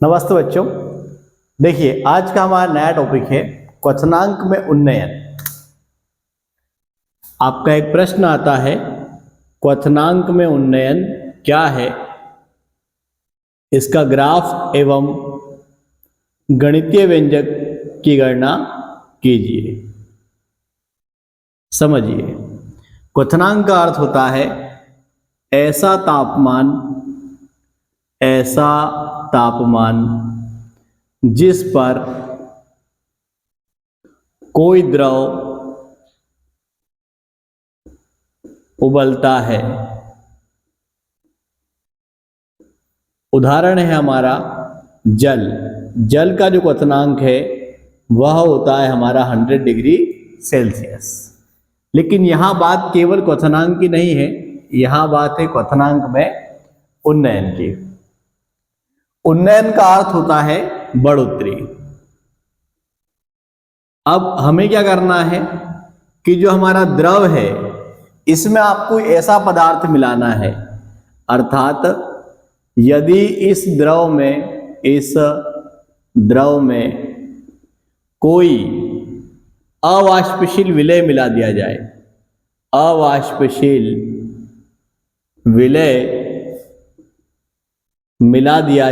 नमस्ते बच्चों। देखिए, आज का हमारा नया टॉपिक है क्वथनांक में उन्नयन। आपका एक प्रश्न आता है, क्वथनांक में उन्नयन क्या है, इसका ग्राफ एवं गणितीय व्यंजक की गणना कीजिए। समझिए, क्वथनांक का अर्थ होता है ऐसा तापमान जिस पर कोई द्रव उबलता है। उदाहरण है हमारा जल का जो क्वथनांक है वह होता है हमारा 100 डिग्री सेल्सियस। लेकिन यहाँ बात केवल क्वथनांक की नहीं है, यहाँ बात है क्वथनांक में उन्नयन की। उन्नयन का अर्थ होता है बढ़ोतरी। अब हमें क्या करना है कि जो हमारा द्रव है इसमें आपको ऐसा पदार्थ मिलाना है, अर्थात यदि इस द्रव में कोई अवाष्पशील विलय मिला दिया जाए, अवाष्पशील विलय मिला दिया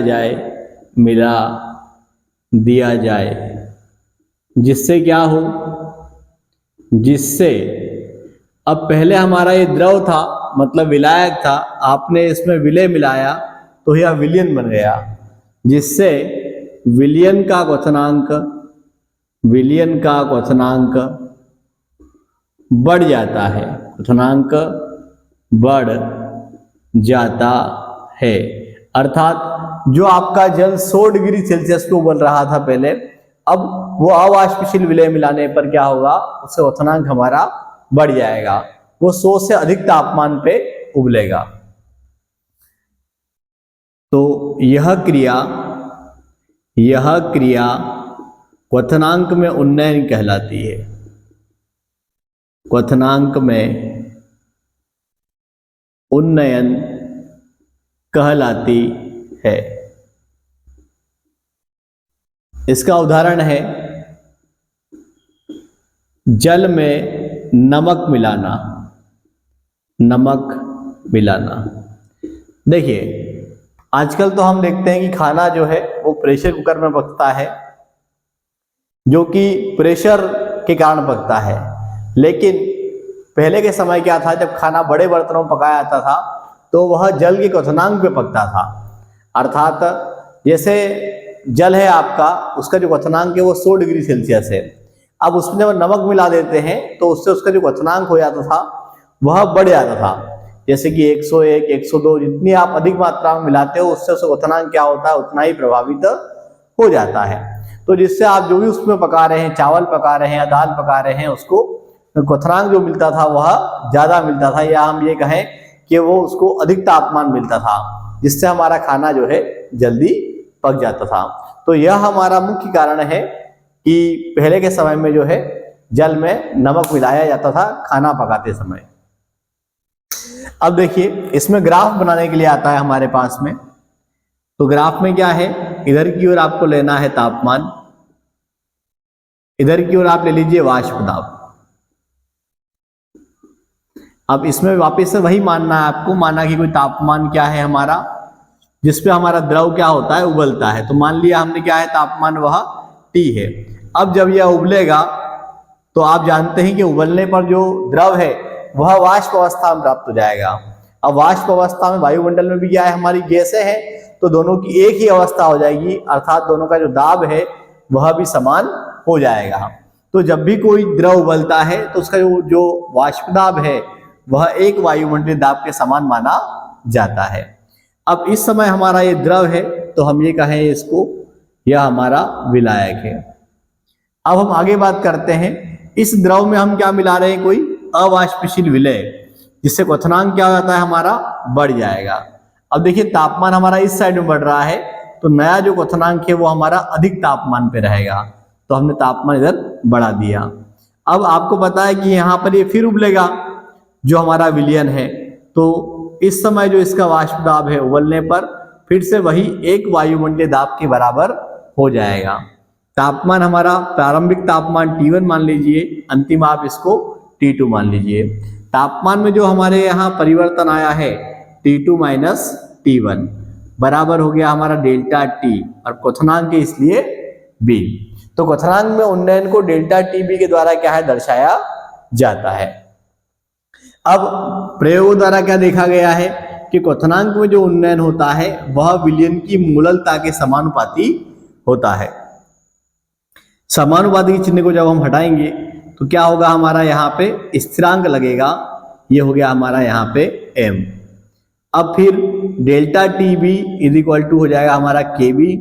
जाए, जिससे क्या हो, जिससे अब पहले हमारा ये द्रव था, मतलब विलायक था, आपने इसमें विलय मिलाया तो यह विलयन बन गया, जिससे विलयन का क्वथनांक बढ़ जाता है, क्वथनांक बढ़ जाता है। अर्थात जो आपका जल 100 डिग्री सेल्सियस पे उबल रहा था पहले, अब वो अवाष्पशील विलय मिलाने पर क्या होगा, उसका क्वथनांक हमारा बढ़ जाएगा, वो 100 से अधिक तापमान पे उबलेगा। तो यह क्रिया क्वथनांक में उन्नयन कहलाती है। क्वथनांक में उन्नयन कहलाती है। इसका उदाहरण है जल में नमक मिलाना। देखिए, आजकल तो हम देखते हैं कि खाना जो है वो प्रेशर कुकर में पकता है, जो कि प्रेशर के कारण पकता है। लेकिन पहले के समय क्या था, जब खाना बड़े बर्तनों में पकाया जाता था तो वह जल के क्वथनांक पे पकता था। अर्थात जैसे जल है आपका, उसका जो क्वथनांक है वो 100 डिग्री सेल्सियस है। अब उसमें जब नमक मिला देते हैं तो उससे उसका जो क्वथनांक हो जाता था वह बढ़ जाता था। जैसे कि 101, 102, जितनी आप अधिक मात्रा में मिलाते हो उससे उसका क्वथनांक क्या होता है, उतना ही प्रभावित हो जाता है। तो जिससे आप जो भी उसमें पका रहे हैं, चावल पका रहे हैं या दाल पका रहे हैं, उसको क्वथनांक जो मिलता था वह ज्यादा मिलता था, या हम ये कहें कि वो उसको अधिक तापमान मिलता था, जिससे हमारा खाना जो है जल्दी पक जाता था। तो यह हमारा मुख्य कारण है कि पहले के समय में जो है जल में नमक मिलाया जाता था खाना पकाते समय। अब देखिए, इसमें ग्राफ बनाने के लिए आता है हमारे पास में। तो ग्राफ में क्या है, इधर की ओर आपको लेना है तापमान, इधर की ओर आप ले लीजिए वाष्प दाब। अब इसमें वापस से वही मानना है आपको, माना कि कोई तापमान क्या है हमारा, जिसपे हमारा द्रव क्या होता है, उबलता है। तो मान लिया हमने क्या है, तापमान वह T है। अब जब यह उबलेगा तो आप जानते हैं कि उबलने पर जो द्रव है वह वाष्प अवस्था में प्राप्त हो जाएगा। अब वाष्प अवस्था में वायुमंडल में भी क्या है, हमारी गैसें हैं, तो दोनों की एक ही अवस्था हो जाएगी, अर्थात दोनों का जो दाब है वह भी समान हो जाएगा। तो जब भी कोई द्रव उबलता है तो उसका जो वाष्प दाब है वह एक वायुमंडलीय दाब के समान माना जाता है। अब इस समय हमारा ये द्रव है, तो हम ये कहें इसको, यह हमारा विलायक है। अब हम आगे बात करते हैं, इस द्रव में हम क्या मिला रहे हैं, कोई अवाष्पशील विलय, जिससे क्वथनांक क्या हो जाता है हमारा, बढ़ जाएगा। अब देखिए, तापमान हमारा इस साइड में बढ़ रहा है, तो नया जो क्वथनांक है वो हमारा अधिक तापमान पे रहेगा, तो हमने तापमान इधर बढ़ा दिया। अब आपको पता है कि यहाँ पर ये फिर उबलेगा, जो हमारा विलयन है, तो इस समय जो इसका वाष्प दाब है उबलने पर फिर से वही एक वायुमंडलीय दाब के बराबर हो जाएगा। तापमान हमारा प्रारंभिक तापमान T1 मान लीजिए, अंतिम आप इसको T2 मान लीजिए। तापमान में जो हमारे यहाँ परिवर्तन आया है T2 माइनस T1 बराबर हो गया हमारा डेल्टा T, और क्वथनांक इसलिए B। तो क्वथनांक में उन्नयन को डेल्टा TB के द्वारा क्या है दर्शाया जाता है। अब प्रयोगों द्वारा क्या देखा गया है कि क्वथनांक में जो उन्नयन होता है वह विलयन की मूललता के समानुपाती होता है। समानुपाती के चिन्ह को जब हम हटाएंगे तो क्या होगा, हमारा यहाँ पे स्थिरांक लगेगा, ये हो गया हमारा यहाँ पे m। अब फिर delta TB is equal to हो जाएगा हमारा KB।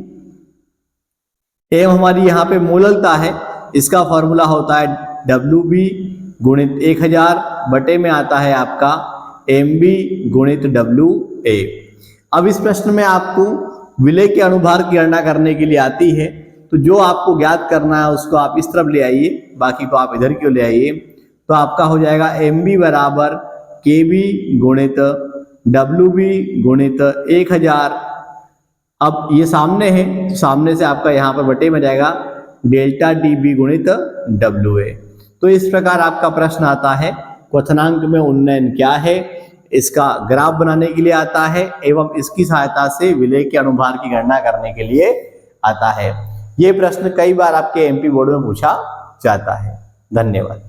m हमारी यहाँ पे मूललता है, इसका फॉर्मूला होता है WB गुणित 1000 बटे में आता है आपका MB गुणित WA। अब इस प्रश्न में आपको विलय के अनुभार की गणना करने के लिए आती है, तो जो आपको ज्ञात करना है उसको आप इस तरफ ले आइए, बाकी को आप इधर क्यों ले आइए। तो आपका हो जाएगा MB बराबर KB गुणित WB गुणित 1000। अब ये सामने है तो सामने से आपका यहाँ पर बटे में जाएगा डेल्टा TB गुणित WA। तो इस प्रकार आपका प्रश्न आता है क्वथनांक में उन्नयन क्या है, इसका ग्राफ बनाने के लिए आता है एवं इसकी सहायता से विलय के अनुभार की गणना करने के लिए आता है। ये प्रश्न कई बार आपके MP बोर्ड में पूछा जाता है। धन्यवाद।